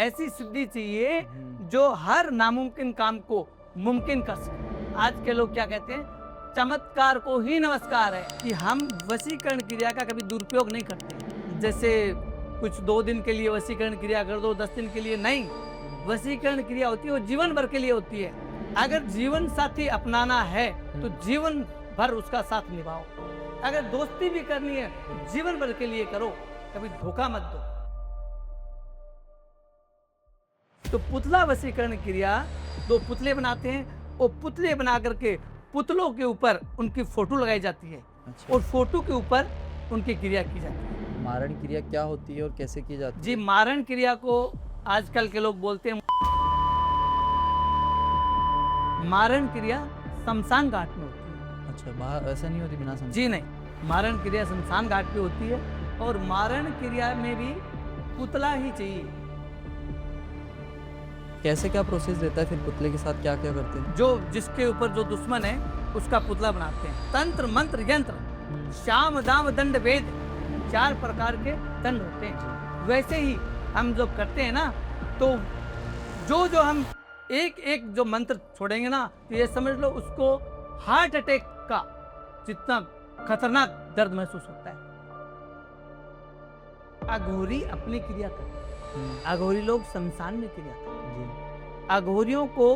ऐसी सिद्धि चाहिए जो हर नामुमकिन काम को मुमकिन कर सके। आज के लोग क्या कहते हैं, चमत्कार को ही नमस्कार है, कि हम वशीकरण क्रिया का कभी दुरुपयोग नहीं करते। जैसे कुछ 2 दिन के लिए वशीकरण क्रिया कर दो, 10 दिन के लिए नहीं। वशीकरण क्रिया होती है वो जीवन भर के लिए होती है। अगर जीवन साथी अपनाना है तो जीवन भर उसका साथ निभाओ। अगर दोस्ती भी करनी है तो जीवन भर के लिए करो, कभी धोखा मत दो। तो पुतला वशीकरण क्रिया, 2 पुतले बनाते हैं, वो पुतले बना करके पुतलों के ऊपर उनकी फोटो लगाई जाती है। अच्छा। और फोटो के ऊपर उनकी क्रिया की जाती है। मारण क्रिया क्या होती है और कैसे की जाती जी, है? मारण क्रिया को आजकल के लोग बोलते हैं, मारण क्रिया शमशान घाट में होती है। अच्छा, बाहर ऐसा नहीं होती बिना जी नहीं, मारण क्रिया शमशान घाट पे होती है। और मारण क्रिया में भी पुतला ही चाहिए। कैसे क्या प्रोसेस रहता है, फिर पुतले के साथ क्या क्या करते हैं? जो जिसके ऊपर जो दुश्मन है उसका पुतला बनाते हैं। तंत्र मंत्र यंत्र, श्याम दाम दंड वेद, 4 प्रकार के दंड होते हैं। वैसे ही हम जो करते हैं ना, तो जो हम एक एक जो मंत्र छोड़ेंगे ना, तो ये समझ लो उसको हार्ट अटैक का जितना खतरनाक दर्द महसूस होता है। अघोरी अपनी क्रिया करते हैं, अघोरी लोग शमशान में क्रिया करते हैं। अघोरियों को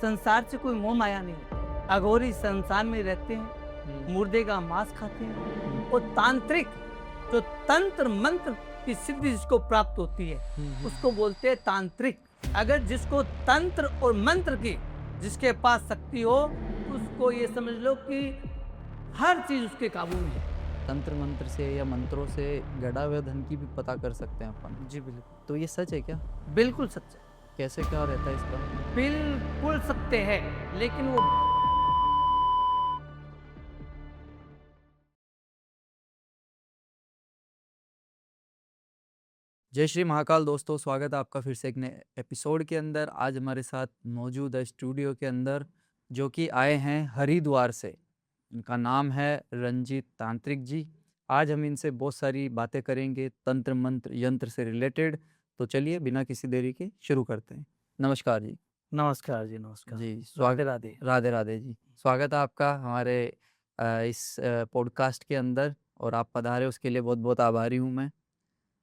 संसार से कोई मोह माया नहीं होती। अघोरी संसार में रहते हैं, मुर्दे का मांस खाते हैं। और तांत्रिक जो तंत्र मंत्र की सिद्धि जिसको प्राप्त होती है उसको बोलते हैं तांत्रिक। अगर जिसको तंत्र और मंत्र की जिसके पास शक्ति हो, उसको ये समझ लो कि हर चीज उसके काबू में है। तंत्र मंत्र से या मंत्रों से गड़ा हुआ धन की भी पता कर सकते हैं अपन। जी बिल्कुल, तो ये सच है क्या? बिल्कुल सच है, कैसे क्या रहता है इसका? बिल्कुल सत्य है। लेकिन वो जय श्री महाकाल दोस्तों, स्वागत है आपका फिर से एक नए एपिसोड के अंदर। आज हमारे साथ मौजूद है स्टूडियो के अंदर जो कि आए हैं हरिद्वार से। इनका नाम है रंजीत तांत्रिक जी। आज हम इनसे बहुत सारी बातें करेंगे तंत्र मंत्र यंत्र से रिलेटेड। तो चलिए बिना किसी देरी के शुरू करते हैं। नमस्कार जी। नमस्कार जी, नमस्कार जी, राधे राधे। राधे राधे जी। स्वागत है आपका हमारे इस पॉडकास्ट के अंदर, और आप पधारे उसके लिए बहुत बहुत आभारी हूँ मैं।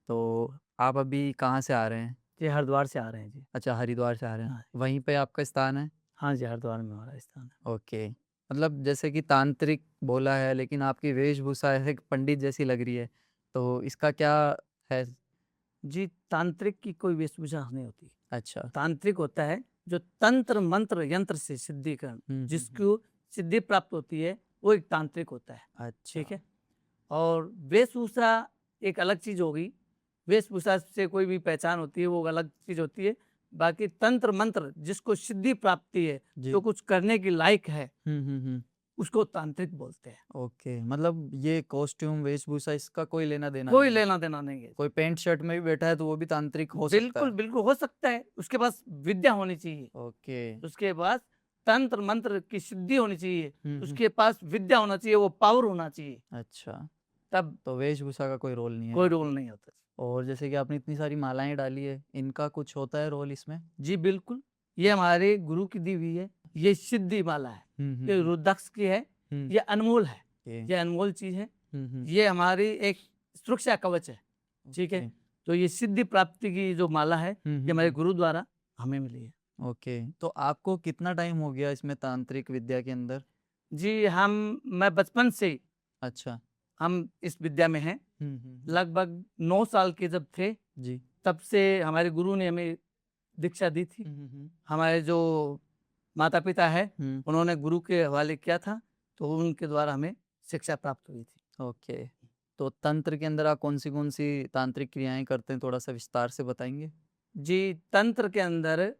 तो आप अभी कहाँ से आ रहे हैं? जी हरिद्वार से आ रहे हैं जी। अच्छा, हरिद्वार से आ रहे हैं। हाँ, वहीं पे आपका स्थान है? हाँ जी, हरिद्वार में हमारा स्थान है। ओके। मतलब जैसे कि तांत्रिक बोला है, लेकिन आपकी वेशभूषा ऐसे पंडित जैसी लग रही है, तो इसका क्या है? जी, तांत्रिक की कोई वेशभूषा नहीं होती। अच्छा। तांत्रिक होता है जो तंत्र मंत्र यंत्र से सिद्धिकरण जिसको सिद्धि प्राप्त होती है, वो एक तांत्रिक होता है। अच्छा। ठीक है। और वेशभूषा एक अलग चीज होगी। वेशभूषा से कोई भी पहचान होती है, वो अलग चीज होती है। बाकी तंत्र मंत्र जिसको सिद्धि प्राप्ति है, जी। जो कुछ करने की लायक है, हम्म। उसको तांत्रिक बोलते हैं। ओके, मतलब ये कॉस्ट्यूम वेशभूषा इसका कोई लेना देना कोई नहीं है? लेना देना नहीं है। कोई पैंट शर्ट में भी बैठा है तो वो भी तांत्रिक हो सकता बिल्कुल है? बिल्कुल हो सकता है। उसके पास विद्या होनी चाहिए, ओके। उसके पास तंत्र मंत्र की सिद्धि होनी चाहिए, हम्म। उसके पास विद्या होना चाहिए, वो पावर होना चाहिए, अच्छा, तब तो वेशभूषा का कोई रोल नहीं है? कोई रोल नहीं होता। और जैसे कि आपने इतनी सारी मालाएं डाली है, इनका कुछ होता है रोल इसमें? जी बिल्कुल, ये हमारे गुरु की दी हुई है। ये सिद्धि माला है, ये रुद्राक्ष की है, ये अनमोल है, ये अनमोल चीज है। ये हमारी एक सुरक्षा कवच है। ठीक है। तो ये सिद्धि प्राप्ति की जो माला है, ये हमारे गुरु द्वारा हमें मिली है। ओके, तो आपको कितना टाइम हो गया इसमें तांत्रिक विद्या के अंदर? जी, मैं बचपन से ही अच्छा। हम इस विद्या में हैं। लगभग 9 साल के जब थे, जी। तब से हमारे गुरु ने हमें दीक्षा दी थी। हमारे जो माता पिता है, उन्होंने गुरु के हवाले किया था, तो उनके द्वारा हमें शिक्षा प्राप्त हुई थी। ओके, तो तंत्र के अंदर आप कौन सी तांत्रिक क्रियाएं करते हैं, थोड़ा सा विस्तार से बताएंगे? जी, तंत्र के अंदर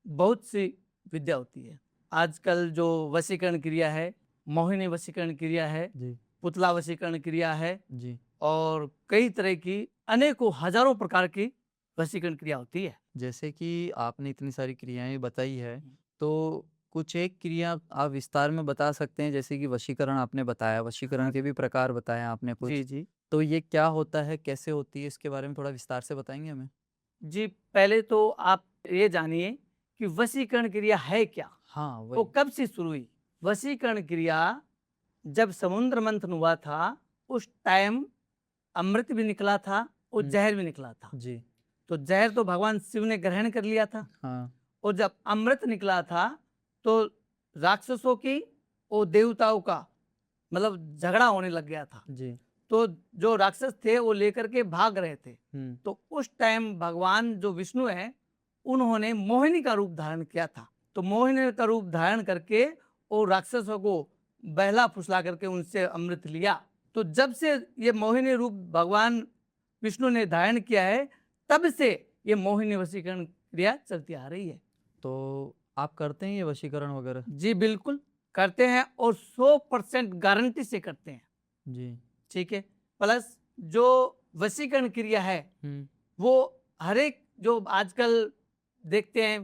बहुत सी विद्या होती है। आजकल जो वशीकरण क्रिया है, मोहिनी वशीकरण क्रिया है, जी। पुतला वशीकरण क्रिया है, जी। और कई तरह की अनेकों हजारों प्रकार की वशीकरण क्रिया होती है। जैसे कि आपने इतनी सारी क्रियाएं बताई है, तो कुछ एक क्रिया आप विस्तार में बता सकते हैं? जैसे कि वशीकरण आपने बताया, वशीकरण के भी प्रकार बताए आपने कुछ। जी जी। तो ये क्या होता है, कैसे होती है, इसके बारे में थोड़ा विस्तार से बताएंगे हमें? जी पहले तो आप ये जानिए कि वशीकरण क्रिया है क्या, हाँ वो वही। कब से शुरू हुई। वशीकरण क्रिया जब समुद्र मंथन हुआ था उस टाइम अमृत भी निकला था और हम्म, जहर भी निकला था। जी। तो जहर तो भगवान शिव ने ग्रहण कर लिया था हाँ। और जब अमृत निकला था तो राक्षसों की और देवताओं का मतलब झगड़ा होने लग गया था। जी। तो जो राक्षस थे वो लेकर के भाग रहे थे। हम्म। तो उस टाइम भगवान जो विष्णु है उन्होंने मोहिनी का रूप धारण किया था। तो मोहिनी का रूप धारण करके और राक्षसों को बहला फुसला करके उनसे अमृत लिया। तो जब से ये मोहिनी रूप भगवान विष्णु ने धारण किया है तब से ये मोहिनी वशीकरण क्रिया चलती आ रही है। तो आप करते हैं ये वशीकरण वगैरह? जी बिल्कुल करते हैं और 100% गारंटी से करते हैं। जी। ठीक है। प्लस जो वशीकरण क्रिया है हम्म। वो हर एक जो आजकल देखते हैं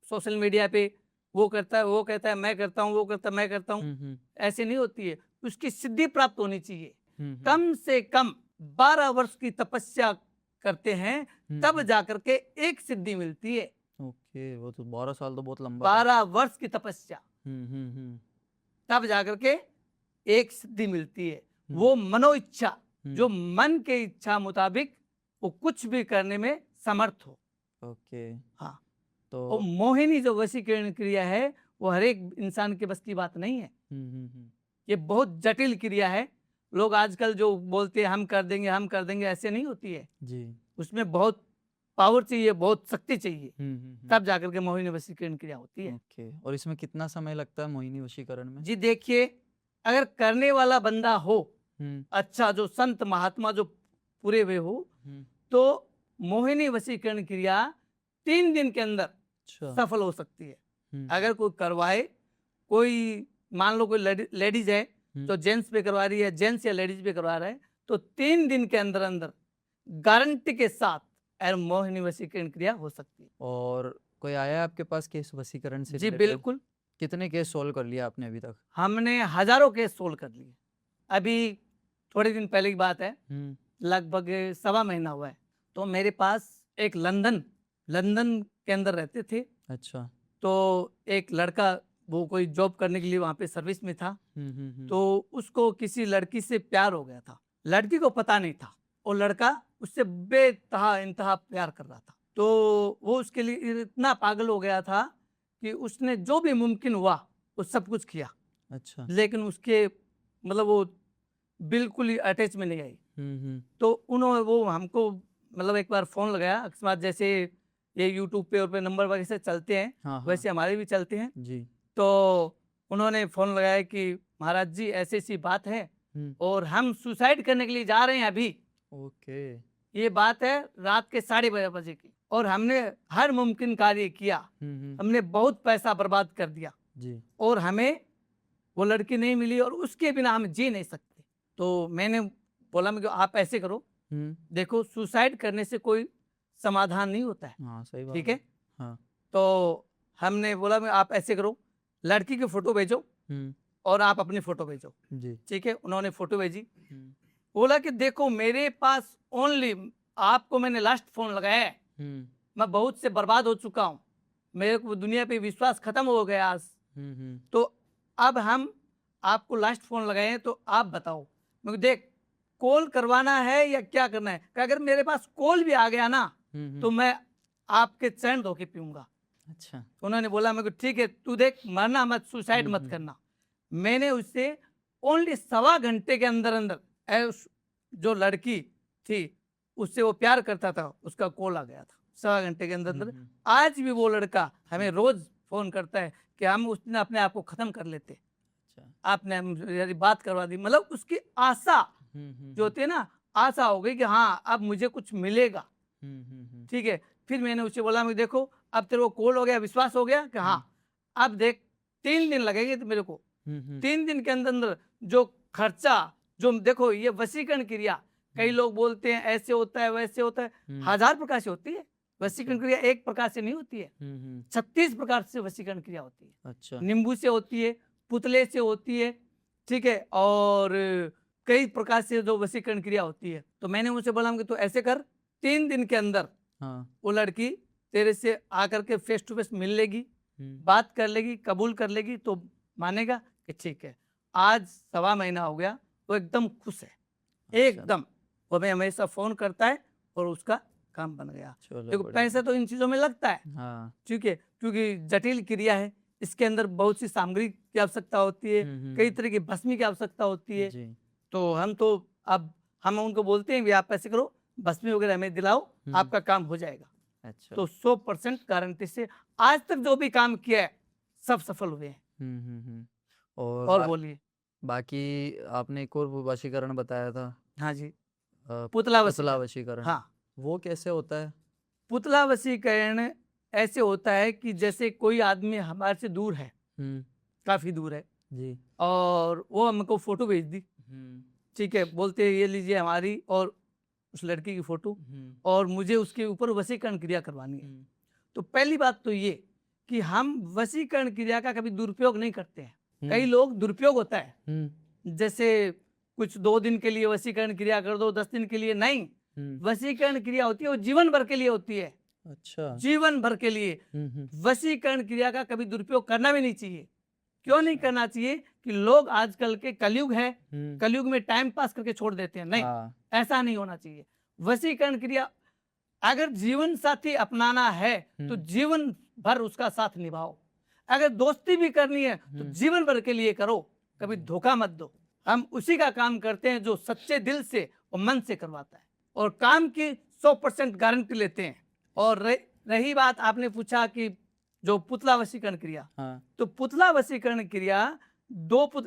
सोशल मीडिया पे, वो करता है वो कहता है मैं करता हूँ, वो करता है मैं करता हूँ, हम्म। ऐसे नहीं होती है। उसकी सिद्धि प्राप्त होनी चाहिए। हम्म। कम से कम 12 वर्ष की तपस्या करते हैं तब हम्म। जाकर के एक सिद्धि मिलती है। ओके, वो तो 12 साल तो बहुत लंबा था। 12 वर्ष की तपस्या हम्म। तब जाकर के एक सिद्धि मिलती है। हम्म। वो मनो इच्छा, जो हम्म। मन के इच्छा मुताबिक वो कुछ भी करने में समर्थ हो। ओके। हाँ। तो और मोहिनी जो वशीकरण क्रिया है वो हर एक इंसान के बस की बात नहीं है। ये बहुत जटिल क्रिया है। लोग आजकल जो बोलते हैं हम कर देंगे, ऐसे नहीं होती है। जी। उसमें बहुत पावर चाहिए, बहुत शक्ति चाहिए, हम्म। तब जाकर के मोहिनी वशीकरण क्रिया होती है। ओके, और इसमें कितना समय लगता है मोहिनी वशीकरण में? जी देखिए, अगर करने वाला बंदा हो हम्म। अच्छा, जो संत महात्मा जो पूरे हुए हो, हम्म। तो मोहिनी वशीकरण क्रिया 3 दिन के अंदर अच्छा। सफल हो सकती है। हम्म। अगर कोई करवाए, कोई मान लो कोई लेडीज है हम्म। तो जेंट्स पे करवा रही है, जेंट्स या लेडीज पे करवा रहा है, तो 3 दिन के अंदर अंदर गारंटी के साथ मोहिनी वशीकरण क्रिया हो सकती है। और कोई आया आपके पास केस वशीकरण से जी रिलेटेड? बिल्कुल, कितने केस सोल्व कर लिया आपने अभी तक? हमने हजारों केस सोल्व कर लिए। अभी थोड़े दिन पहले की बात है, हम्म। लगभग 1.25 महीना हुआ है। तो मेरे पास एक लंदन लंदन के अंदर रहते थे। अच्छा। तो एक लड़का वो कोई जॉब करने के लिए वहाँ पे सर्विस में था। हम्म। तो उसको किसी लड़की से प्यार हो गया था। लड़की को पता नहीं था और लड़का उससे बेतहा इंतहा प्यार कर रहा था। तो वो उसके लिए इतना पागल हो गया था कि उसने जो भी मुमकिन हुआ वो सब कुछ किया, अच्छा। लेकिन उसके मतलब वो बिल्कुल ही अटैच में नहीं आई। हम्म। तो उन्होंने वो हमको मतलब एक बार फ़ोन लगाया अकस्मात, जैसे ये यूट्यूब पे और पे नंबर वैसे चलते हैं हाँ हाँ। वैसे हमारे भी चलते हैं। जी। तो उन्होंने फ़ोन लगाया कि महाराज जी ऐसी ऐसी बात है हम्म। और हम सुसाइड करने के लिए जा रहे हैं अभी। ओके। ये बात है रात के 12:30 की, और हमने हर मुमकिन कार्य किया, हम्म। हमने बहुत पैसा बर्बाद कर दिया जी। और हमें वो लड़की नहीं मिली और उसके बिना हम जी नहीं सकते। तो मैंने बोला मैं कि आप ऐसे करो, हम्म। देखो सुसाइड करने से कोई समाधान नहीं होता है, हाँ सही बात ठीक है। है। हाँ। तो हमने बोला मैं आप ऐसे करो, लड़की की फ़ोटो भेजो हम्म। और आप अपनी फ़ोटो भेजो, जी। ठीक है। उन्होंने फ़ोटो भेजी। हम्म। बोला कि देखो मेरे पास ओनली आपको मैंने लास्ट फ़ोन लगाया है, हम्म। मैं बहुत से बर्बाद हो चुका हूँ, मेरे को दुनिया पे विश्वास खत्म हो गया आज। हम्म। तो अब हम आपको लास्ट फ़ोन लगाए हैं तो आप बताओ, मैं देख कॉल करवाना है या क्या करना है। कि अगर मेरे पास कॉल भी आ गया ना तो मैं आपके चैन धो के पीऊँगा। अच्छा। तो उन्होंने बोला मैं ठीक है, तू देख मरना मत, सुसाइड मत हम्म। करना। मैंने उससे ओनली 1.25 घंटे के अंदर अंदर जो लड़की थी उससे वो प्यार करता था उसका कॉल आ गया था 1.25 घंटे के अंदर अंदर। आज भी वो लड़का हमें रोज फोन करता है कि हम उस दिन अपने आप को खत्म कर लेते, अच्छा। आपने मेरी बात करवा दी। मतलब उसकी आशा जो होती है ना, आशा हो गई कि हाँ अब मुझे कुछ मिलेगा, ठीक है। फिर मैंने उसे बोला मैं देखो अब तेरे को कॉल हो गया, विश्वास हो गया कि हाँ अब देख 3 दिन लगेंगे तो मेरे को 3 दिन के अंदर अंदर जो खर्चा, जो देखो ये वशीकरण क्रिया, कई लोग बोलते हैं ऐसे होता है वैसे होता है, 1000 प्रकार से होती है वशीकरण क्रिया, एक प्रकार से नहीं होती है। 36 प्रकार से वशीकरण क्रिया होती है। अच्छा। नींबू से होती है, पुतले से होती है, ठीक है, और कई प्रकार से जो वशीकरण क्रिया होती है। तो मैंने उनसे बोला कि तू ऐसे कर, 3 दिन के अंदर हाँ। वो लड़की तेरे से आकर के फेस टू फेस मिल लेगी, बात कर लेगी, कबूल कर लेगी तो मानेगा कि ठीक है। आज 1.25 महीना हो गया, वो एकदम खुश है, एकदम। वो हमें हमेशा फोन करता है और उसका काम बन गया। चलो देखो बढ़िया। पैसा तो इन चीजों में लगता है, हाँ। ठीक है, क्योंकि जटिल क्रिया है, इसके अंदर बहुत सी सामग्री की आवश्यकता होती है, कई तरह की भस्मी की आवश्यकता होती है। जी। तो अब हम उनको बोलते हैं भी आप पैसे करो, भस्मी वगैरह हमें दिलाओ, आपका काम हो जाएगा। अच्छा। तो 100% गारंटी से आज तक जो भी काम किया है सब सफल हुए हैं। और बोलिए। बाकी आपने एक और वशीकरण बताया था। हाँ जी, पुतला पुतला वशीकरण। वशीकरण। हाँ, वो कैसे होता है? पुतला वशीकरण ऐसे होता है कि जैसे कोई आदमी हमारे से दूर है, काफी दूर है, जी। और वो हमको फोटो भेज दी, ठीक है, बोलते हैं ये लीजिए हमारी और उस लड़की की फोटो, और मुझे उसके ऊपर वशीकरण क्रिया करवानी है। तो पहली बात तो ये कि हम वशीकरण क्रिया का कभी दुरुपयोग नहीं करते हैं। कई लोग दुरुपयोग होता है, जैसे कुछ 2 दिन के लिए वशीकरण क्रिया कर दो, 10 दिन के लिए नहीं। वशीकरण क्रिया होती है वो जीवन भर के लिए होती है। अच्छा। जीवन भर के लिए वशीकरण क्रिया का कभी दुरुपयोग करना भी नहीं चाहिए। क्यों नहीं करना चाहिए? कि लोग आजकल के कलयुग है, कलयुग में टाइम पास करके छोड़ देते हैं। नहीं, ऐसा नहीं होना चाहिए। वशीकरण क्रिया अगर जीवन साथी अपनाना है तो जीवन भर उसका साथ निभाओ। अगर दोस्ती भी करनी है तो जीवन भर के लिए करो, कभी धोखा मत दो। हम उसी का काम करते हैं जो सच्चे दिल से और मन से करवाता है, और काम की 100% गारंटी लेते हैं। और रही बात, आपने पूछा कि जो पुतला वशीकरण क्रिया, तो पुतला वशीकरण क्रिया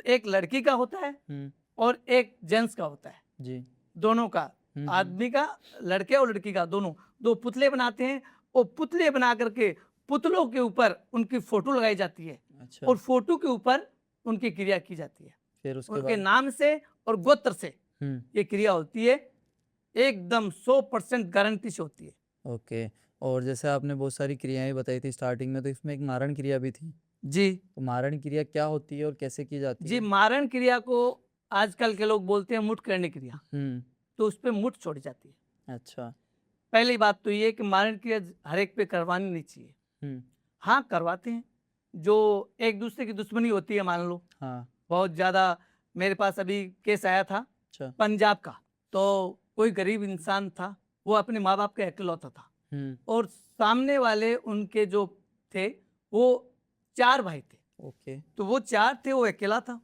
एक लड़की का होता है और एक जेंट्स का होता है जी, दोनों का, आदमी का, लड़के और लड़की का, दोनों 2 पुतले बनाते हैं, और पुतले बना करके पुतलों के ऊपर उनकी फोटो लगाई जाती है। अच्छा। और फोटो के ऊपर उनकी क्रिया की जाती है, फिर उनके नाम से और गोत्र से ये क्रिया होती है, एकदम 100% गारंटी से होती है। ओके। और जैसे आपने बहुत सारी क्रियाएं बताई थी स्टार्टिंग में, तो इसमें एक मारण क्रिया भी थी जी। तो मारण क्रिया क्या होती है और कैसे की जाती है? जी, मारण क्रिया को आजकल के लोग बोलते हैं मुठ करने क्रिया। तो उस पर मुठ छोड़ी जाती है। अच्छा। पहली बात तो ये कि मारण क्रिया हर एक पे करवानी नहीं चाहिए। हाँ, करवाते हैं जो एक दूसरे की दुश्मनी होती है, मान लो। हाँ। बहुत ज्यादा। मेरे पास अभी केस आया था। अच्छा। पंजाब का। तो कोई गरीब इंसान था, वो अपने माँ बाप का इकलौता था, और सामने वाले उनके जो थे वो 4 भाई थे। ओके। तो वो 4 थे, वो अकेला था।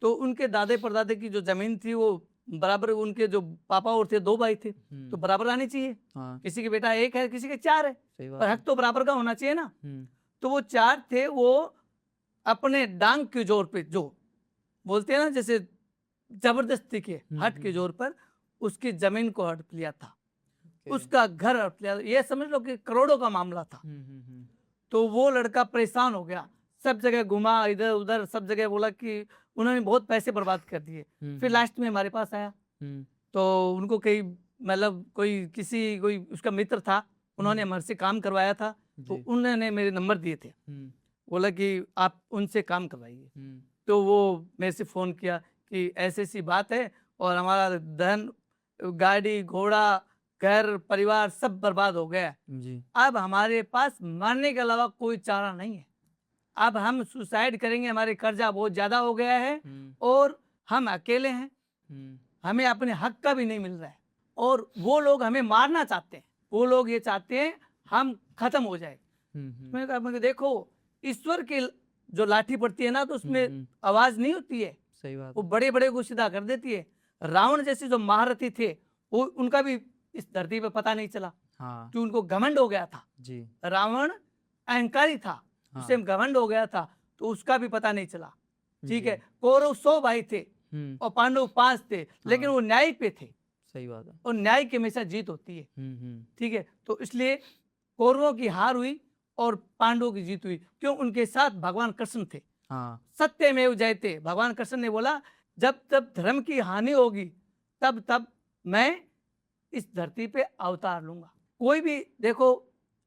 तो उनके दादे परदादे की जो जमीन थी वो बराबर, उनके जो पापा और थे 2 भाई थे, तो बराबर आनी चाहिए। हाँ। किसी के बेटा 1 है, किसी के 4 है, पर हक तो बराबर का होना चाहिए ना। तो वो 4 थे, वो अपने डांग के जोर पे, जो बोलते हैं ना जैसे जबरदस्ती के हट के जोर पर उसकी जमीन को हड़प लिया था, उसका घर हड़प लिया। ये समझ लो कि करोड़ों का मामला था। तो वो लड़का परेशान हो गया, सब जगह घुमा, इधर उधर सब जगह, बोला कि उन्होंने बहुत पैसे बर्बाद कर दिए। फिर लास्ट में हमारे पास आया, तो उनको कई मतलब कोई उसका मित्र था, उन्होंने हमारे से काम करवाया था, तो उन्होंने मेरे नंबर दिए थे, बोला कि आप उनसे काम करवाइए। तो वो मेरे से फ़ोन किया कि ऐसी सी बात है, और हमारा धन, गाड़ी घोड़ा, घर परिवार सब बर्बाद हो गया जी। अब हमारे पास मरने के अलावा कोई चारा नहीं है, अब हम सुसाइड करेंगे, हमारे कर्जा बहुत ज्यादा हो गया है, और हम अकेले हैं, हमें अपने हक का भी नहीं मिल रहा है, और वो लोग हमें मारना चाहते हैं, वो लोग ये चाहते हैं हम खत्म हो जाए। मैंने कहा देखो, ईश्वर की जो लाठी पड़ती है ना, तो उसमें आवाज नहीं होती है, सही बात, वो बड़े बड़े को सीधा कर देती है। रावण जैसे जो महारथी थे, वो उनका भी इस धरती पे पता नहीं चला। हाँ। कि उनको घमंड हो गया था जी। रावण अहंकारी था। हाँ। उसे घमंड हो गया था, तो उसका भी पता नहीं चला। ठीक है, कौरव 100 भाई थे और पांडव 5 थे। हाँ। लेकिन वो न्याय पे थे, सही बात है, और न्याय की हमेशा जीत होती है। ठीक है, तो इसलिए कौरवों की हार हुई और पांडवों की जीत हुई। क्यों? उनके साथ भगवान कृष्ण थे। हाँ। सत्य में जयते, भगवान कृष्ण ने बोला जब तब धर्म की हानि होगी तब तब मैं इस धरती पे अवतार लूंगा। कोई भी देखो,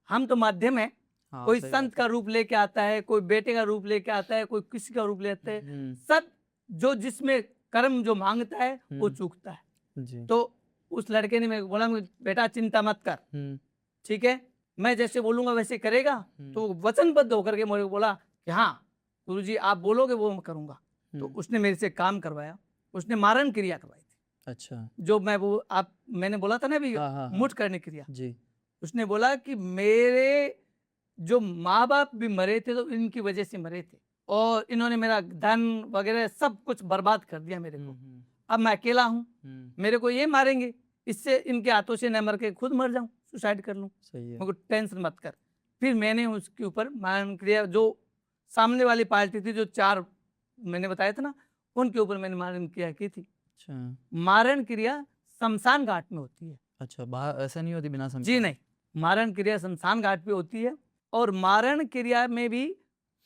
हम तो माध्यम है। हाँ, कोई संत का रूप लेके आता है, कोई बेटे का रूप लेके आता है, कोई किसी का रूप लेते हैं। सब जो जिसमें कर्म जो मांगता है वो चूकता है जी। तो उस लड़के ने मेरे को बोला बेटा चिंता मत कर, ठीक है, मैं जैसे बोलूंगा वैसे करेगा। तो वचनबद्ध होकर के मेरे को बोला कि हाँ गुरुजी आप बोलोगे वो मैं करूंगा। तो उसने मेरे से काम करवाया, उसने मारण क्रिया करवाई थी। अच्छा। जो मैं वो आप मैंने बोला था ना अभी, हाँ, हाँ, हाँ। मुठ करने क्रिया। जी। उसने बोला कि मेरे जो माँ बाप भी मरे थे तो इनकी वजह से मरे थे, और इन्होंने मेरा धन वगैरह सब कुछ बर्बाद कर दिया मेरे को। अब मैं अकेला हूँ, मेरे को ये मारेंगे, इससे इनके हाथों से न मर के खुद मर जाऊं, सुसाइड कर लूं। सही है। मेरे को टेंशन मत कर। फिर मैंने उसके ऊपर मारण क्रिया, जो सामने वाली पार्टी थी, जो 4 मैंने बताया था ना, उनके ऊपर मैंने मारण क्रिया की थी। अच्छा। मारण क्रिया शमशान घाट में होती है। अच्छा, बाहर ऐसा नहीं होती बिना जी समझा? नहीं, मारण क्रिया शमशान घाट पे होती है, और मारण क्रिया में भी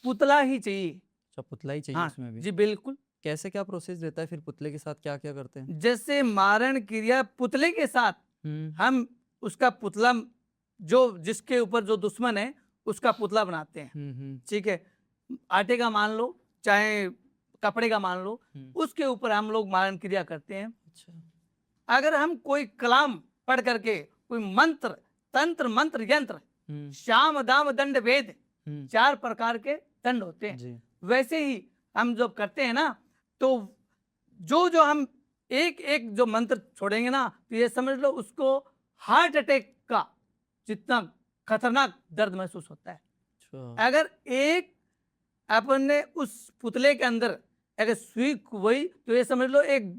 पुतला ही चाहिए। अच्छा, पुतला ही चाहिए हाँ उसमें भी? जी बिल्कुल। कैसे क्या प्रोसेस रहता है फिर, पुतले के साथ क्या क्या करते हैं? जैसे मारण क्रिया पुतले के साथ हम्म। हम उसका पुतला, जो जिसके ऊपर जो दुश्मन है उसका पुतला बनाते हैं। ठीक है, आटे का मान लो चाहे कपड़े का मान लो, उसके ऊपर हम लोग मारण क्रिया करते हैं। अच्छा। अगर हम कोई कलाम पढ़ करके कोई मंत्र, तंत्र, मंत्र, यंत्र, श्याम दाम दंड वेद, 4 प्रकार के दंड होते हैं। जी। वैसे ही हम जब करते हैं ना, तो जो हम एक एक जो मंत्र छोड़ेंगे ना, तो ये समझ लो उसको हार्ट अटैक का जितना खतरनाक दर्द महसूस होता है। अच्छा। अगर एक अपन ने उस पुतले के अंदर अगर सुई हुई, तो ये समझ लो एक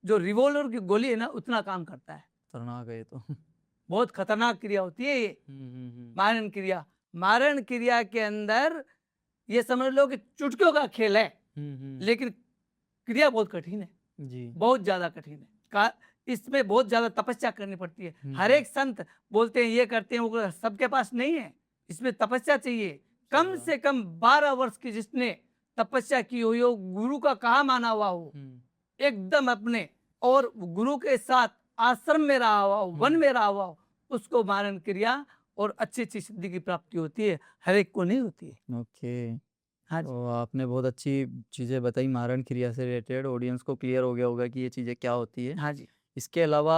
जो रिवॉल्वर की गोली है ना, उतना काम करता है। खतरनाक है ये तो। बहुत खतरनाक क्रिया होती है ये मारण क्रिया। मारण क्रिया के अंदर ये समझ लो कि चुटकियों का खेल है, लेकिन क्रिया बहुत कठिन है जी। बहुत ज्यादा कठिन है। इसमें बहुत ज्यादा तपस्या करनी पड़ती है। हर एक संत बोलते हैं ये करते हैं वो, सबके पास नहीं है। इसमें तपस्या चाहिए, कम से कम 12 वर्ष की जिसने तपस्या की हुई हो, गुरु का कहा माना हुआ हो, एकदम अपने और गुरु के साथ आश्रम में रहा हुआ हो, वन में रहा हुआ हो, उसको मारण क्रिया और अच्छी अच्छी सिद्धि की प्राप्ति होती है, हर एक को नहीं होती है। ओके। हाँ जी। तो आपने बहुत अच्छी चीज़ें बताई मारण क्रिया से रिलेटेड, ऑडियंस को क्लियर हो गया होगा कि ये चीज़ें क्या होती है। हाँ जी। इसके अलावा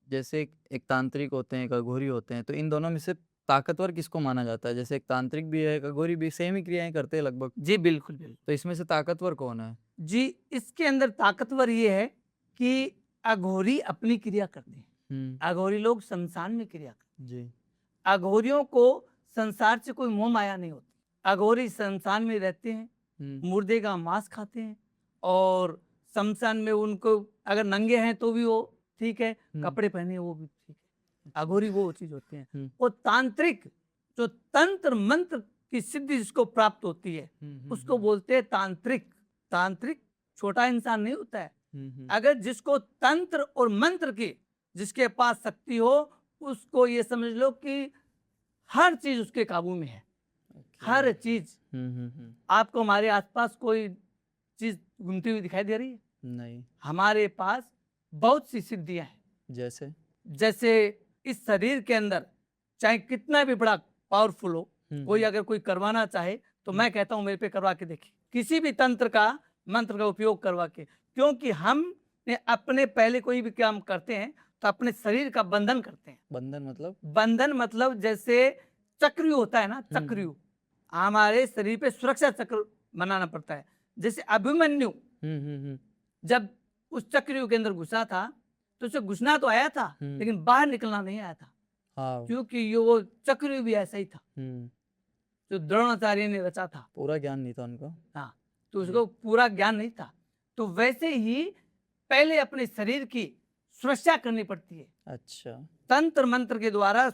जैसे एक तांत्रिक होते हैं, एक अघोरी होते हैं, तो इन दोनों में से ताकतवर किसको माना जाता है? जैसे एक तांत्रिक भी है, एक अघोरी भी, सेम ही क्रियाएं करते हैं लगभग। जी बिल्कुल बिल्कुल। तो इसमें से ताकतवर कौन है? जी, इसके अंदर ताकतवर ये है कि अघोरी अपनी क्रिया करते हैं। अघोरी लोग शमशान में क्रिया करते हैं। जी। अघोरियों को संसार से कोई मोह माया नहीं होती। अघोरी शमशान में रहते हैं, मुर्दे का मांस खाते हैं, और शमशान में उनको अगर नंगे हैं तो भी वो ठीक है, कपड़े पहने वो भी ठीक है। अघोरी वो चीज होते हैं। वो तांत्रिक, जो तंत्र मंत्र की सिद्धि जिसको प्राप्त होती है, उसको बोलते हैं तांत्रिक। तांत्रिक छोटा इंसान नहीं होता है। अगर जिसको तंत्र और मंत्र की जिसके पास शक्ति हो, उसको ये समझ लो कि हर चीज उसके काबू में है। हर चीज। आपको हमारे आसपास कोई चीज घूमती हुई दिखाई दे रही है? नहीं। हमारे पास बहुत सी सिद्धियां हैं। जैसे इस शरीर के अंदर चाहे कितना भी बड़ा पावरफुल हो, कोई अगर कोई करवाना चाहे तो मैं कहता हूं मेरे पे करवा के देखिए, किसी भी तंत्र का मंत्र का उपयोग करवा के। क्योंकि हम अपने पहले कोई भी काम करते हैं तो अपने शरीर का बंधन करते हैं। बंधन मतलब जैसे चक्रव्यूह होता है ना, चक्रव्यूह, हमारे शरीर पे सुरक्षा चक्र बनाना पड़ता है। जैसे अभिमन्यु जब उस चक्रव्यूह के अंदर घुसा था, तो उसे घुसना तो आया था, लेकिन बाहर निकलना नहीं आया था। क्योंकि ये वो चक्रव्यूह भी ऐसा ही था जो द्रोणाचार्य ने रचा था। पूरा ज्ञान नहीं था उनको। हाँ, तो उसको पूरा ज्ञान नहीं था। तो वैसे ही पहले अपने शरीर की सुरक्षा करनी पड़ती है। अच्छा। तंत्र मंत्र के द्वारा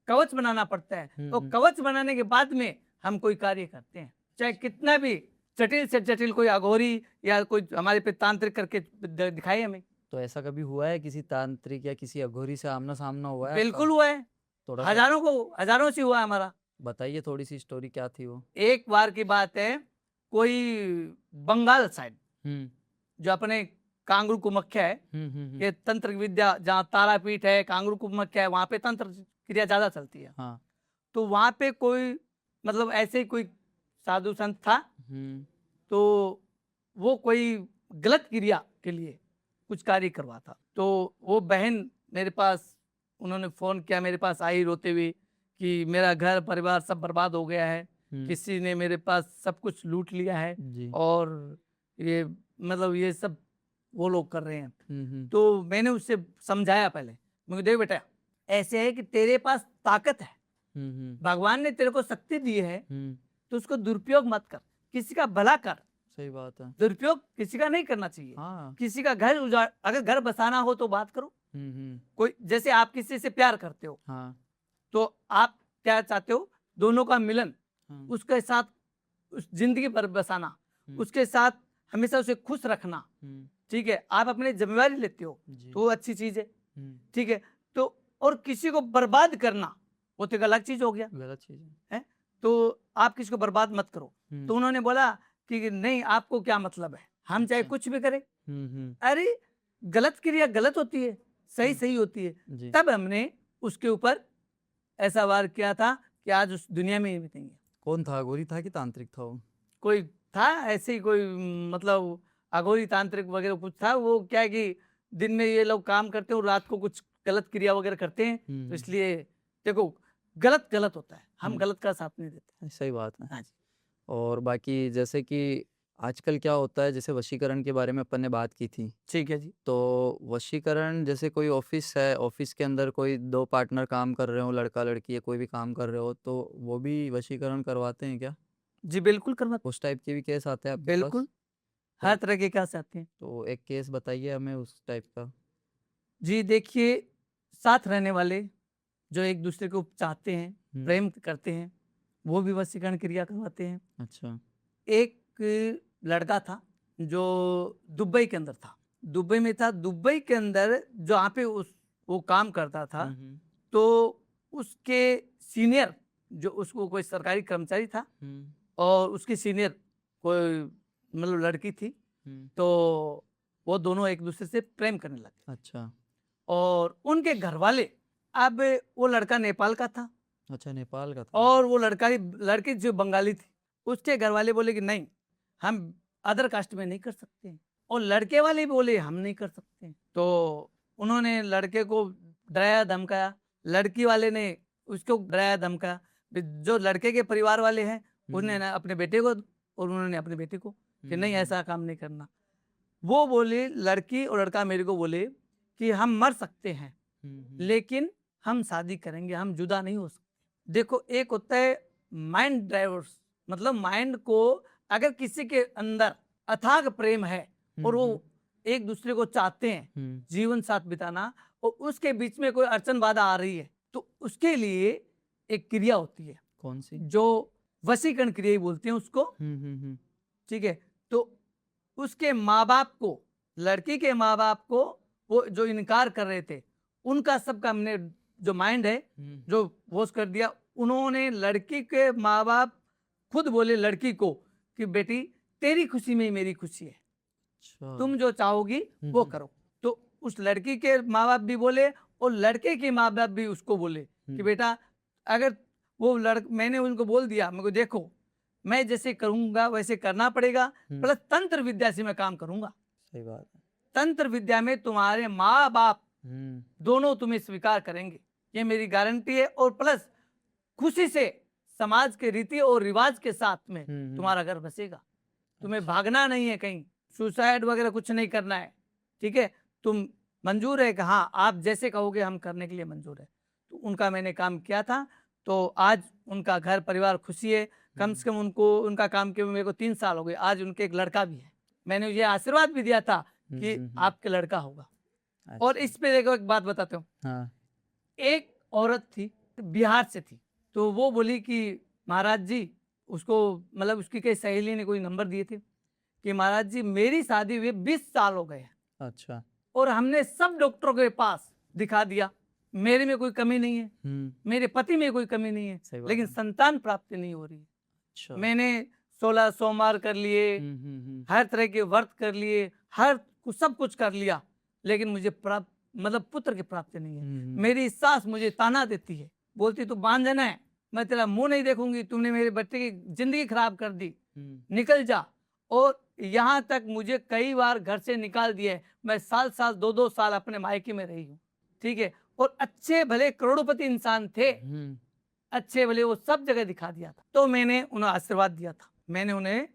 कवच बनाना पड़ता है। तो कवच बनाने के बाद में हम कोई कार्य करते हैं, चाहे कितना भी जटिल से जटिल कोई अघोरी या कोई हमारे पे तांत्रिक करके दिखाए हमें। तो ऐसा कभी हुआ है किसी तांत्रिक या किसी अघोरी से आमना सामना हुआ है? बिल्कुल हुआ है, हजारों से हुआ है हमारा। बताइए थोड़ी सी स्टोरी, क्या थी वो? एक बार की बात है, कोई बंगाल साइड जो अपने कांगरू कुमख्या है, ये तंत्र विद्या जहाँ तारापीठ है, कांगरू कुमख्या है, वहां पे तंत्र क्रिया ज्यादा चलती है। हाँ। तो वहां पे कोई मतलब ऐसे ही कोई साधु संत था, तो वो कोई गलत क्रिया के लिए कुछ कार्य करवा था। तो वो बहन मेरे पास उन्होंने फोन किया मेरे पास आई रोते हुए कि मेरा घर परिवार सब बर्बाद हो गया है, किसी ने मेरे पास सब कुछ लूट लिया है जी। और ये मतलब ये सब वो लोग कर रहे हैं। हम्म। तो मैंने उससे समझाया पहले, मुझे देख बेटा ऐसे है कि तेरे पास ताकत है, भगवान ने तेरे को शक्ति दी है, तो उसको दुरुपयोग मत कर, किसी का भला कर। सही बात है। दुरुपयोग किसी का नहीं करना चाहिए। हाँ। किसी का घर उजाड़, अगर घर बसाना हो तो बात करो। कोई जैसे आप किसी से प्यार करते हो, हाँ। तो आप क्या चाहते हो, दोनों का मिलन, हाँ। उसके साथ उस जिंदगी पर बसाना, उसके साथ हमेशा उसे खुश रखना। ठीक है, आप अपनी जिम्मेवारी लेते हो जी। तो वो अच्छी चीज है। ठीक है, तो और किसी को बर्बाद करना वो तो एक अलग चीज हो गया, गलत चीज है। तो आप किसी को बर्बाद मत करो। तो उन्होंने बोला कि नहीं, आपको क्या मतलब है, हम चाहे अच्छा। कुछ भी करें। अरे गलत क्रिया गलत होती है, सही सही होती है। जी। तब हमने उसके ऊपर ऐसा वार किया था कि आज उस दुनिया में ही नहीं है। कौन था, अघोरी था कि तांत्रिक था वो? कोई था ऐसे ही कोई, मतलब अघोरी तांत्रिक वगैरह कुछ था। वो क्या है कि दिन में ये लोग काम करते हैं और रात को कुछ गलत क्रिया वगैरह करते हैं, तो इसलिए देखो गलत गलत होता है, हम गलत का साथ नहीं देते। सही बात है। हाँ जी। और बाकी जैसे कि आजकल क्या होता है, जैसे वशीकरण के बारे में अपन ने बात की थी, ठीक है जी। तो वशीकरण जैसे कोई ऑफिस है, ऑफिस के अंदर कोई दो पार्टनर काम कर रहे हो, लड़का लड़की या कोई भी काम कर रहे हो, तो वो भी वशीकरण करवाते हैं क्या? जी बिल्कुल करवाते, उस टाइप के भी केस आते हैं आपके पास? बिल्कुल हर तरह के केस आते हैं। तो एक केस बताइए हमें उस टाइप का। जी देखिए, साथ रहने वाले जो एक दूसरे को चाहते हैं, प्रेम करते हैं, वो भी वशीकरण क्रिया करवाते हैं। अच्छा। एक लड़का था जो दुबई के अंदर था, दुबई में था, दुबई के अंदर जहाँ पे वो काम करता था, तो उसके सीनियर जो उसको कोई सरकारी कर्मचारी था और उसकी सीनियर कोई मतलब लड़की थी, तो वो दोनों एक दूसरे से प्रेम करने लगे। अच्छा। और उनके घर वाले, अब वो लड़का नेपाल का था अच्छा, नेपाल का था। और वो लड़की जो बंगाली थी, उसके घर वाले बोले कि नहीं, हम अदर कास्ट में नहीं कर सकते हैं, और लड़के वाले भी बोले हम नहीं कर सकते हैं। तो उन्होंने लड़के को डराया धमकाया, लड़की वाले ने उसको डराया धमकाया। जो लड़के के परिवार वाले हैं उन्होंने ना अपने बेटे को और उन्होंने अपने बेटे को कि नहीं ऐसा काम नहीं करना। वो बोले, लड़की और लड़का मेरे को बोले कि हम मर सकते हैं लेकिन हम शादी करेंगे, हम जुदा नहीं हो सकते। देखो, एक होता है माइंड ड्राइवर्स, मतलब माइंड को अगर किसी के अंदर अथाग प्रेम है और वो एक दूसरे को चाहते हैं जीवन साथ बिताना, और उसके बीच में कोई अड़चन बाधा आ रही है, तो उसके लिए एक क्रिया होती है। कौन सी? जो वशीकरण क्रिया ही बोलते हैं उसको। ठीक है, तो उसके माँ बाप को, लड़की के माँ बाप को वो जो इनकार कर रहे थे, उनका सबका हमने जो माइंड है जो वॉश कर दिया। उन्होंने लड़की के माँ बाप खुद बोले लड़की को कि बेटी तेरी खुशी में ही मेरी खुशी है, तुम जो चाहोगी वो करो। तो उस लड़की के माँ बाप भी बोले और लड़के के माँ बाप भी उसको बोले कि बेटा अगर वो मैंने उनको बोल दिया, मेरे को देखो मैं जैसे करूंगा वैसे करना पड़ेगा, प्लस तंत्र विद्या से मैं काम करूंगा। सही बात है। तंत्र विद्या में तुम्हारे माँ बाप दोनों तुम्हें स्वीकार करेंगे, ये मेरी गारंटी है। और प्लस खुशी से समाज के रीति और रिवाज के साथ में तुम्हारा घर बसेगा। तुम्हें भागना नहीं है कहीं, सुसाइड वगैरह कुछ नहीं करना है। ठीक है, तुम मंजूर है कि हाँ आप जैसे कहोगे हम करने के लिए मंजूर है। तो उनका मैंने काम किया था, तो आज उनका घर परिवार खुशी है। कम से कम उनको उनका काम किए मेरे को 3 साल हो गए। आज उनके एक लड़का भी है। मैंने ये आशीर्वाद भी दिया था कि आपके लड़का होगा। और इस पे देखो एक बात बताते हूँ। एक औरत थी, बिहार से थी, तो वो बोली कि महाराज जी, उसको मतलब उसकी कई सहेली ने कोई नंबर दिए थे कि महाराज जी मेरी शादी हुए 20 साल हो गए। अच्छा। और हमने सब डॉक्टरों के पास दिखा दिया, मेरे में कोई कमी नहीं है, मेरे पति में कोई कमी नहीं है, लेकिन संतान प्राप्ति नहीं हो रही है। अच्छा। मैंने 16 सोमवार कर लिए, हर तरह के व्रत कर लिए, सब कुछ कर लिया, लेकिन मुझे मतलब पुत्र की प्राप्ति नहीं है। मेरी सास मुझे ताना देती है, बोलती तू बांझन है, मैं तेरा मुंह नहीं देखूंगी, तुमने मेरे बच्चे की जिंदगी खराब कर दी, निकल जा। और यहाँ तक मुझे कई बार घर से निकाल दिया है। मैं साल 2-2 साल अपने मायके में रही हूँ। ठीक है, और अच्छे भले करोड़पति इंसान थे, अच्छे भले, वो सब जगह दिखा दिया था। तो मैंने उन्हें आशीर्वाद दिया था, मैंने उन्हें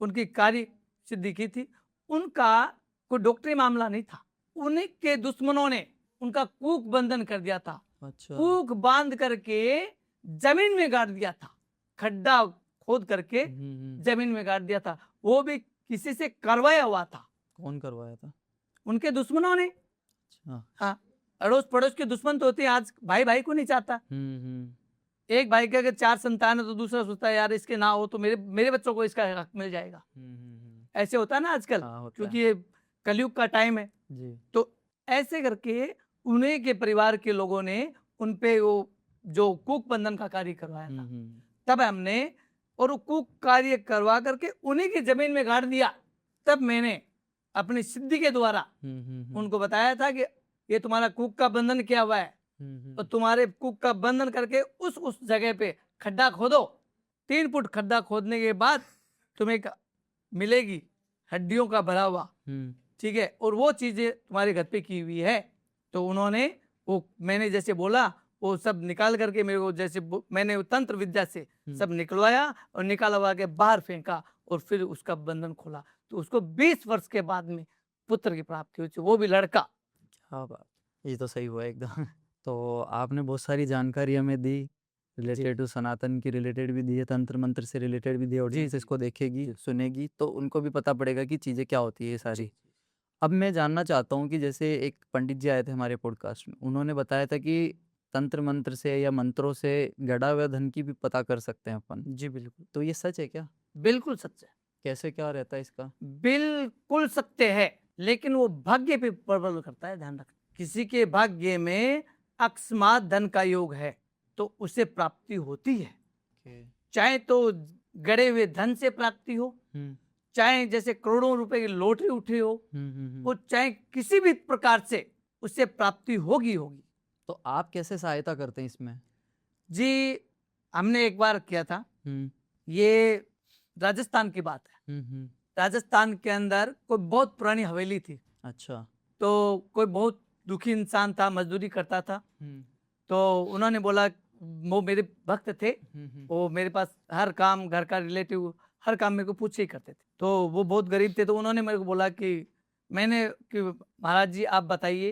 उनकी कार्य सिद्धि की थी। उनका कोई डॉक्टरी मामला नहीं था, उन्हीं के दुश्मनों ने उनका कूक बंधन कर दिया था। अच्छा। कूक बांध करके जमीन में गाड़ दिया था, खड्डा खोद करके जमीन में गाड़ दिया था। वो भी किसी से करवाया हुआ था। कौन करवाया था? उनके दुश्मनों ने। अच्छा। हाँ, अड़ोस पड़ोस के दुश्मन तो होते हैं। आज भाई भाई को नहीं चाहता। एक भाई के अगर 4 संतान है तो दूसरा सोचता है यार इसके ना हो तो मेरे बच्चों को इसका हक मिल जाएगा। ऐसे होता है ना आजकल। हाँ, होता क्योंकि ये कलयुग का टाइम है जी। तो ऐसे करके उन्हीं के परिवार के लोगों ने उन पे वो जो कूक बंधन का कार्य करवाया था। तब हमने और वो कूक कार्य करवा करके उन्हीं की जमीन में गाड़ दिया। तब मैंने अपनी सिद्धि के द्वारा उनको बताया था कि ये तुम्हारा कूक का बंधन किया हुआ है, तो तुम्हारे कूक का बंधन करके उस जगह पे खड्डा खोदो। 3 फुट खड्डा खोदने के बाद तुम्हें मिलेगी हड्डियों का भरा हुआ, ठीक है, और वो चीजें तुम्हारे घर पे की हुई है। तो उन्होंने वो मैंने जैसे बोला वो सब निकाल करके मेरे को, जैसे मैंने तंत्र विद्या से सब निकलवाया और निकालवा के बाहर फेंका और फिर उसका बंधन खोला। तो उसको 20 वर्ष के बाद में पुत्र की प्राप्ति हुई, वो भी लड़का। हाँ बात, ये तो सही हुआ एकदम। तो आपने बहुत सारी जानकारी हमें दी, रिलेटेड टू सनातन की रिलेटेड भी दी है, तंत्र मंत्र से रिलेटेड भी दी है। ऑडियंस इसको देखेगी सुनेगी तो उनको भी पता पड़ेगा कि चीज़ें क्या होती है ये सारी। अब मैं जानना चाहता हूँ कि जैसे एक पंडित जी आए थे हमारे पॉडकास्ट में, उन्होंने बताया था कि तंत्र मंत्र से या मंत्रों से गड़ा हुआ धन की भी पता कर सकते हैं अपन। जी बिल्कुल। तो ये सच है क्या? बिल्कुल सच है। कैसे क्या रहता है इसका? बिल्कुल सत्य है, लेकिन वो भाग्य पे निर्भर करता है, ध्यान रखना। किसी के भाग्य में अकस्मात धन का योग है तो उसे प्राप्ति होती है। चाहे तो गड़े हुए धन से प्राप्ति हो, चाहे जैसे करोड़ों रुपए की लॉटरी उठी हो, वो चाहे किसी भी प्रकार से उससे प्राप्ति होगी होगी। तो आप कैसे सहायता करते हैं इसमें? जी, हमने एक बार किया था, ये राजस्थान की बात है। राजस्थान के अंदर कोई बहुत पुरानी हवेली थी। अच्छा। तो कोई बहुत दुखी इंसान था, मजदूरी करता था। तो उन्होंने बोला, वो मेरे भक्त थे, वो मेरे पास हर काम, घर का रिलेटिव हर काम मेरे को पूछे ही करते थे। तो वो बहुत गरीब थे, तो उन्होंने मेरे को बोला कि महाराज जी आप बताइए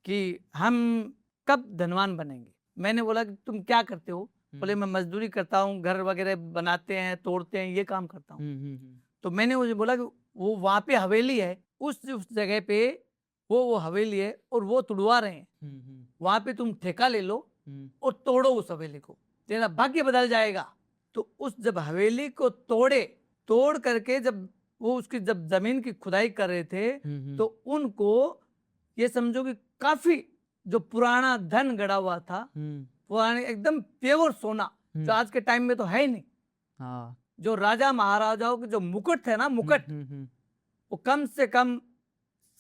कि हम कब धनवान बनेंगे। मैंने बोला कि तुम क्या करते हो? बोले मैं मजदूरी करता हूँ, घर वगैरह बनाते हैं, तोड़ते हैं, ये काम करता हूँ। तो मैंने मुझे बोला कि वो वहाँ पे हवेली है, उस जगह पे वो हवेली है और वो तुड़वा रहे हैं, वहाँ पे तुम ठेका ले लो और तोड़ो उस हवेली को, तेरा भाग्य बदल जाएगा। तो उस जब हवेली को तोड़ करके जब वो उसकी जब जमीन की खुदाई कर रहे थे तो उनको ये समझो कि काफी जो पुराना धन गड़ा हुआ था, पुराने एकदम प्योर सोना, जो आज के टाइम में तो है ही नहीं। हाँ। जो राजा महाराजाओं के जो मुकुट थे ना, मुकुट, वो कम से कम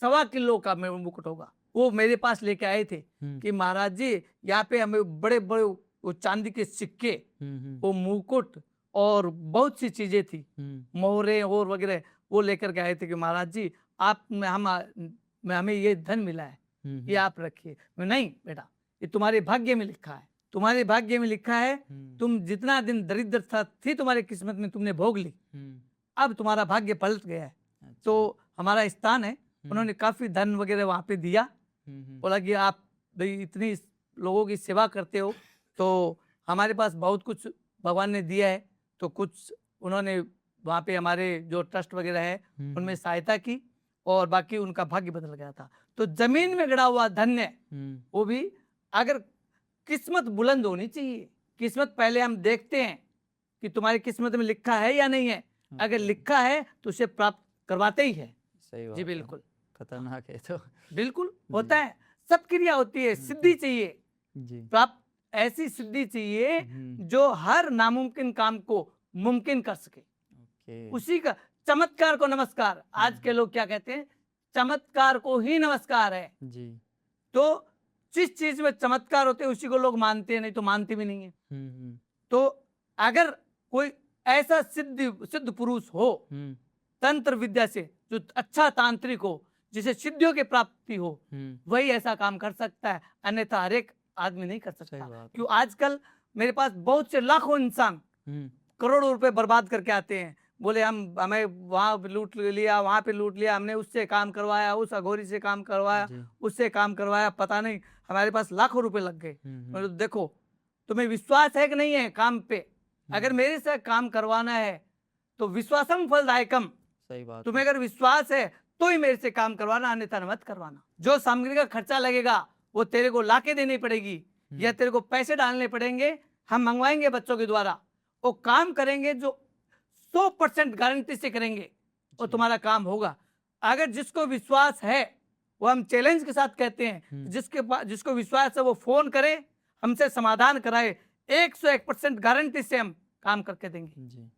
1.25 किलो का मुकुट होगा, वो मेरे पास लेके आए थे कि महाराज जी यहाँ पे हमें बड़े बड़े वो चांदी के सिक्के, वो मुकुट और बहुत सी चीजें थी, मोहरे और वगैरह, वो लेकर के आए थे कि महाराज जी आप में हमें ये धन मिला है, ये आप रखिए। नहीं बेटा, ये तुम्हारे भाग्य में लिखा है, तुम्हारे भाग्य में लिखा है। तुम जितना दिन दरिद्रता थी तुम्हारी किस्मत में, तुमने भोग ली, अब तुम्हारा भाग्य पलट गया है। अच्छा। तो हमारा स्थान है, उन्होंने काफी धन वगैरह वहां पे दिया। बोला कि आप भाई इतनी लोगों की सेवा करते हो तो हमारे पास बहुत कुछ भगवान ने दिया है। तो कुछ उन्होंने वहाँ पे हमारे जो ट्रस्ट वगैरह है उनमें सहायता की और बाकी उनका भाग्य बदल गया था। तो जमीन में गड़ा हुआ धन है, वो भी अगर किस्मत बुलंद होनी चाहिए। किस्मत पहले हम देखते हैं कि तुम्हारी किस्मत में लिखा है या नहीं है। अगर लिखा है तो उसे प्राप्त करवाते ही है। सही बात जी बिल्कुल। खतरनाक है तो। बिल्कुल होता है, सब क्रिया होती है, सिद्धि चाहिए जी। प्राप्त, ऐसी सिद्धि चाहिए जो हर नामुमकिन काम को मुमकिन कर सके। उसी का चमत्कार को नमस्कार। आज के लोग क्या कहते हैं, चमत्कार को ही नमस्कार है जी। तो जिस चीज में चमत्कार होते हैं उसी को लोग मानते हैं, नहीं तो मानते भी नहीं है। तो अगर कोई ऐसा सिद्ध पुरुष हो तंत्र विद्या से, जो अच्छा तांत्रिक हो, जिसे सिद्धियों की प्राप्ति हो, वही ऐसा काम कर सकता है, अन्यथा हर एक आदमी नहीं कर सही सकता। बात है। क्यों आजकल मेरे पास बहुत से लाखों इंसान करोड़ों रुपए बर्बाद करके आते हैं, बोले हमें वहाँ लूट लिया, वहाँ पे लूट लिया, हमने उससे काम करवाया, उस अघोरी से काम करवाया, जी। उससे काम करवाया, पता नहीं हमारे पास लाखों रुपए लग गए। हम्म, मतलब देखो तुम्हें विश्वास है कि नहीं है काम पे, अगर मेरे से काम करवाना है तो विश्वासम फलदायकम, सही बात तुम्हें अगर विश्वास है तो ही मेरे से काम करवाना, अन्यथा मत करवाना। जो सामग्री का खर्चा लगेगा वो तेरे को लाके देनी पड़ेगी या तेरे को पैसे डालने पड़ेंगे, हम मंगवाएंगे बच्चों के द्वारा, वो काम करेंगे जो 100% गारंटी से करेंगे, वो तुम्हारा काम होगा। अगर जिसको विश्वास है, वो हम चैलेंज के साथ कहते हैं, जिसको विश्वास है वो फोन करे, हमसे समाधान कराए, 101% गारंटी से हम काम करके देंगे। जी।